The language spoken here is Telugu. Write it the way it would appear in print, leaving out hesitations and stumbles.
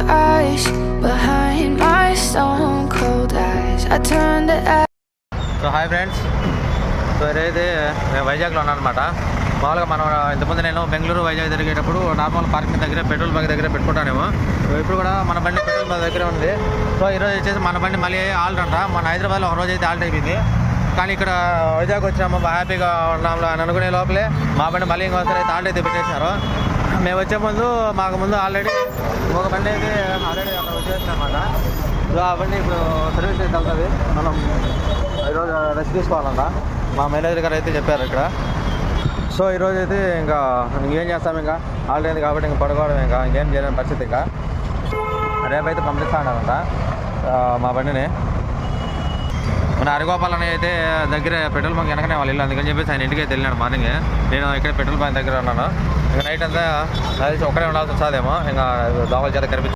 ice behind my stone cold eyes. I turn to so hi friends, so ఇదైతే నేను వైజాగ్లో ఉన్నాను అనమాట. మామూలుగా మనం ఇంతకుముందు నేను బెంగళూరు వైజాగ్ తిరిగేటప్పుడు నార్మల్ పార్కింగ్ దగ్గర పెట్రోల్ బంక్ దగ్గర పెట్టుకుంటానేమో. ఇప్పుడు కూడా మన బండి పెట్రోల్ బంక్ దగ్గర ఉంది. సో ఈరోజు వచ్చేసి మన బండి మళ్ళీ ఆల్ట్ అంట. మన హైదరాబాద్లో ఒక రోజు అయితే ఆల్ట్ అయిపోయింది, కానీ ఇక్కడ వైజాగ్ వచ్చినాము హ్యాపీగా ఉన్నాము అని అనుకునే లోపలే మా బండి మళ్ళీ ఇంకోసారి అయితే ఆల్ట్ అయితే పెట్టేసినారు. మేము వచ్చే ముందు మాకు ముందు ఆల్రెడీ ఒక బండి అయితే ఆల్రెడీ అక్కడ వచ్చేసినమాట. సో ఆ బండి ఇప్పుడు సర్వీస్ అయితే వెళ్తుంది. మనం ఈరోజు రెస్ట్ తీసుకోవాలంట మా మేనేజర్ గారు అయితే చెప్పారు ఇక్కడ. సో ఈరోజు అయితే ఇంకా ఇంకేం చేస్తాం, ఇంకా ఆల్రెడీ అయింది కాబట్టి ఇంకా పడుకోవడం, ఇంకా ఇంకేం చేయలేని పరిస్థితి. ఇంకా రేపైతే పంపిస్తా ఉన్నారంట మా బండిని. మన హరిగోపాల్ అని అయితే దగ్గర పెట్రోల్ బంక్ వెనకనే వాళ్ళు ఇల్లు, అందుకని చెప్పేసి ఆయన ఇంటికి అయితే వెళ్ళినాడు మార్నింగ్. నేను ఇక్కడ పెట్రోల్ బంక్ దగ్గర ఉన్నాను. ఇంకా నైట్ అంతా ఒక్కడే ఉండాల్సి వస్తుందేమో, ఇంకా దోమల చేత కనిపించింది.